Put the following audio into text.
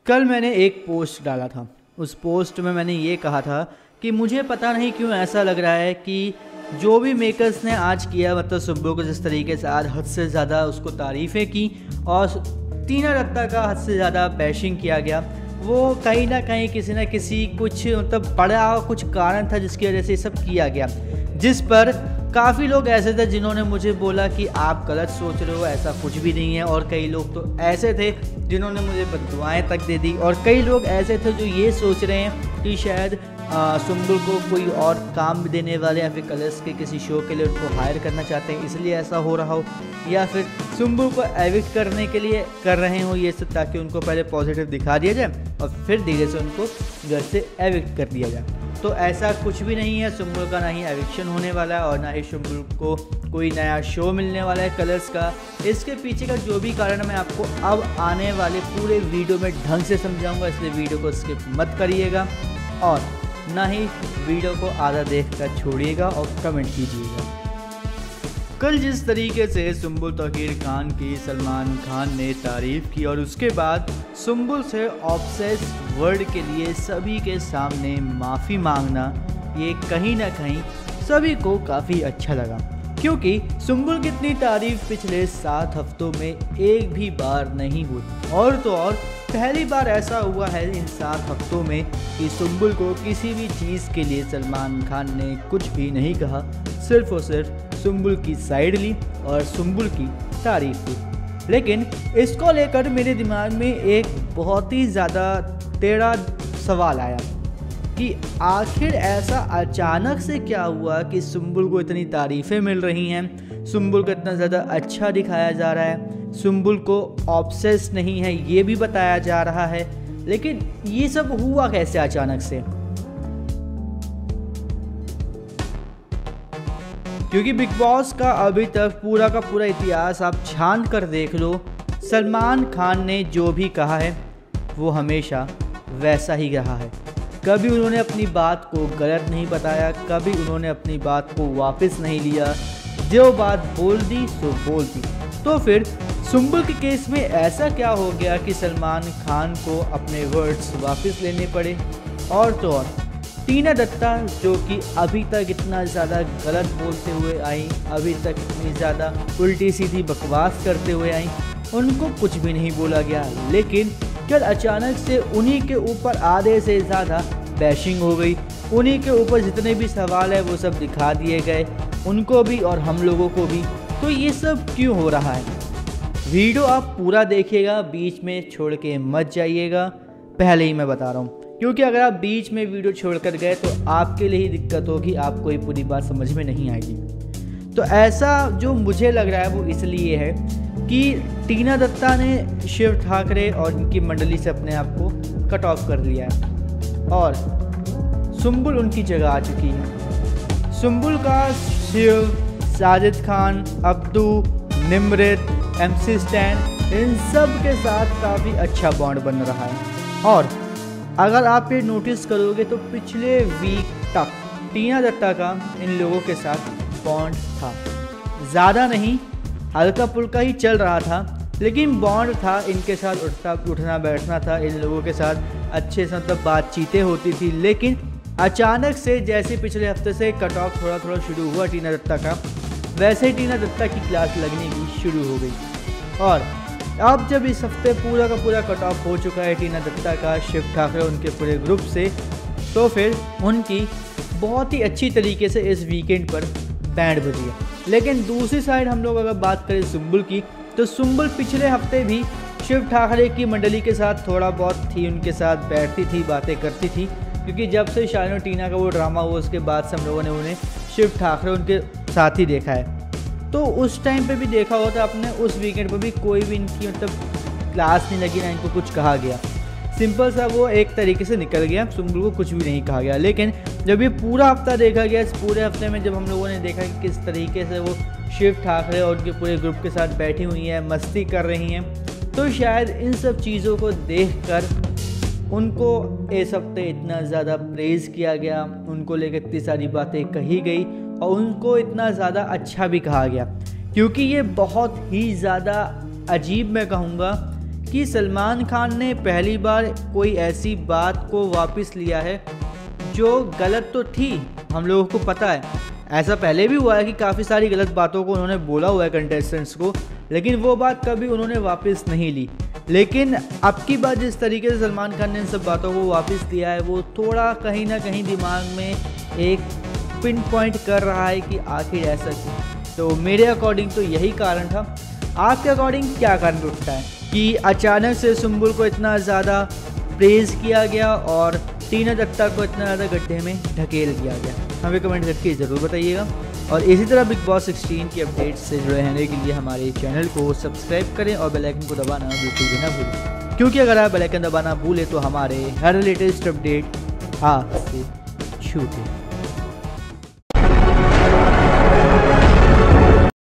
कल मैंने एक पोस्ट डाला था। उस पोस्ट में मैंने ये कहा था कि मुझे पता नहीं क्यों ऐसा लग रहा है कि जो भी मेकर्स ने आज किया, मतलब सुब्बू को जिस तरीके से आज हद से ज़्यादा उसको तारीफ़ें की और टीना दत्ता का हद से ज़्यादा बैशिंग किया गया, वो कहीं ना कहीं किसी न किसी कुछ मतलब बड़ा कुछ कारण था जिसकी वजह से ये सब किया गया। जिस पर काफ़ी लोग ऐसे थे जिन्होंने मुझे बोला कि आप गलत सोच रहे हो, ऐसा कुछ भी नहीं है। और कई लोग तो ऐसे थे जिन्होंने मुझे बद्दुआएं तक दे दी। और कई लोग ऐसे थे जो ये सोच रहे हैं कि शायद सुम्बुल को कोई और काम देने वाले या फिर कलर्स के किसी शो के लिए उनको हायर करना चाहते हैं, इसलिए ऐसा हो रहा हो, या फिर सुम्बुल को एविक्ट करने के लिए कर रहे हो ये सब, ताकि उनको पहले पॉजिटिव दिखा दिया जाए और फिर धीरे से उनको घर से एविक्ट कर दिया जाए। तो ऐसा कुछ भी नहीं है। सुम्बुल का ना ही एविक्शन होने वाला है और ना ही सुम्बुल को कोई नया शो मिलने वाला है कलर्स का। इसके पीछे का जो भी कारण मैं आपको अब आने वाले पूरे वीडियो में ढंग से समझाऊंगा, इसलिए वीडियो को स्किप मत करिएगा और ना ही वीडियो को आधा देखकर छोड़िएगा और कमेंट कीजिएगा। कल जिस तरीके से सुम्बुल तौकीर खान की सलमान खान ने तारीफ़ की और उसके बाद सुम्बुल से ऑब्सेस वर्ड के लिए सभी के सामने माफ़ी मांगना, ये कहीं ना कहीं सभी को काफ़ी अच्छा लगा, क्योंकि सुम्बुल की इतनी तारीफ़ पिछले 7 हफ्तों में एक भी बार नहीं हुई। और तो और पहली बार ऐसा हुआ है इन 7 हफ्तों में कि सुम्बुल को किसी भी चीज़ के लिए सलमान खान ने कुछ भी नहीं कहा, सिर्फ और सिर्फ सुम्बुल की साइड ली और सुम्बुल की तारीफ की। लेकिन इसको लेकर मेरे दिमाग में एक बहुत ही ज़्यादा टेढ़ा सवाल आया कि आखिर ऐसा अचानक से क्या हुआ कि सुम्बुल को इतनी तारीफ़ें मिल रही हैं, सुम्बुल को इतना ज़्यादा अच्छा दिखाया जा रहा है, सुम्बुल को ऑब्सेस नहीं है ये भी बताया जा रहा है, लेकिन ये सब हुआ कैसे अचानक से? क्योंकि बिग बॉस का अभी तक पूरा का पूरा इतिहास आप छान कर देख लो, सलमान खान ने जो भी कहा है वो हमेशा वैसा ही रहा है। कभी उन्होंने अपनी बात को गलत नहीं बताया, कभी उन्होंने अपनी बात को वापस नहीं लिया, जो बात बोल दी सो बोल दी। तो फिर सुम्बुल के केस में ऐसा क्या हो गया कि सलमान खान को अपने वर्ड्स वापस लेने पड़े? और तो और टीना दत्ता जो कि अभी तक इतना ज़्यादा गलत बोलते हुए आई, अभी तक इतनी ज़्यादा उल्टी सीधी बकवास करते हुए आई, उनको कुछ भी नहीं बोला गया। लेकिन कल अचानक से उन्हीं के ऊपर आधे से ज़्यादा बैशिंग हो गई, उन्हीं के ऊपर जितने भी सवाल है वो सब दिखा दिए गए, उनको भी और हम लोगों को भी। तो ये सब क्यों हो रहा है? वीडियो आप पूरा देखिएगा, बीच में छोड़ के मत जाइएगा, पहले ही मैं बता रहा हूँ, क्योंकि अगर आप बीच में वीडियो छोड़कर गए तो आपके लिए ही दिक्कत होगी, आपको ये पूरी बात समझ में नहीं आएगी। तो ऐसा जो मुझे लग रहा है वो इसलिए है कि टीना दत्ता ने शिव ठाकरे और इनकी मंडली से अपने आप को कट ऑफ कर लिया है और सुम्बुल उनकी जगह आ चुकी है। सुम्बुल का शिव, साजिद खान, अब्दू, निमृत, MC स्टैन, इन सब के साथ काफ़ी अच्छा बॉन्ड बन रहा है। और अगर आप ये नोटिस करोगे तो पिछले वीक तक टीना दत्ता का इन लोगों के साथ बॉन्ड था, ज़्यादा नहीं, हल्का फुल्का ही चल रहा था, लेकिन बॉन्ड था, इनके साथ उठना बैठना था, इन लोगों के साथ अच्छे से मतलब बातचीतें होती थी। लेकिन अचानक से जैसे पिछले हफ्ते से कट ऑफ थोड़ा थोड़ा शुरू हुआ टीना दत्ता का, वैसे ही टीना दत्ता की क्लास लगनी भी शुरू हो गई। और अब जब इस हफ्ते पूरा का पूरा कट ऑफ हो चुका है टीना दत्ता का शिव ठाकरे उनके पूरे ग्रुप से, तो फिर उनकी बहुत ही अच्छी तरीके से इस वीकेंड पर बैंड बजी है। लेकिन दूसरी साइड हम लोग अगर बात करें सुम्बुल की, तो सुम्बुल पिछले हफ्ते भी शिव ठाकरे की मंडली के साथ थोड़ा बहुत थी, उनके साथ बैठती थी, बातें करती थी, क्योंकि जब से शायद और टीना का वो ड्रामा हुआ उसके बाद से हम लोगों ने उन्हें शिव ठाकरे उनके साथ ही देखा है। तो उस टाइम पे भी देखा होगा तो आपने, उस वीकेंड पर भी कोई भी इनकी मतलब क्लास नहीं लगी, ना इनको कुछ कहा गया, सिंपल सा वो एक तरीके से निकल गया, सुम्बुल को कुछ भी नहीं कहा गया। लेकिन जब ये पूरा हफ्ता देखा गया, इस पूरे हफ्ते में जब हम लोगों ने देखा कि किस तरीके से वो शिव ठाकरे और उनके पूरे ग्रुप के साथ बैठी हुई हैं, मस्ती कर रही हैं, तो शायद इन सब चीज़ों को देखकर उनको इस हफ्ते इतना ज़्यादा प्रेज़ किया गया, उनको लेकर इतनी सारी बातें कही गई और उनको इतना ज़्यादा अच्छा भी कहा गया। क्योंकि ये बहुत ही ज़्यादा अजीब मैं कहूँगा कि सलमान खान ने पहली बार कोई ऐसी बात को वापस लिया है जो गलत तो थी, हम लोगों को पता है। ऐसा पहले भी हुआ है कि काफ़ी सारी गलत बातों को उन्होंने बोला हुआ है कंटेस्टेंट्स को, लेकिन वो बात कभी उन्होंने वापस नहीं ली। लेकिन अब की बात जिस तरीके से सलमान खान ने इन सब बातों को वापस लिया है, वो थोड़ा कहीं ना कहीं दिमाग में एक पिन पॉइंट कर रहा है कि आखिर ऐसा क्यों। तो मेरे अकॉर्डिंग तो यही कारण था। आपके अकॉर्डिंग क्या कारण उठता है कि अचानक से सुम्बुल को इतना ज़्यादा प्रेज़ किया गया और टीना दत्ता को इतना ज़्यादा गड्ढे में ढकेल दिया गया? हमें कमेंट करके ज़रूर बताइएगा। और इसी तरह बिग बॉस 16 की अपडेट्स से जुड़े रहने के लिए हमारे चैनल को सब्सक्राइब करें और बेल आइकन को दबाना बिल्कुल भी ना भूलें, क्योंकि अगर आप बेल आइकन दबाना भूलें तो हमारे हर लेटेस्ट अपडेट आपसे छूटे।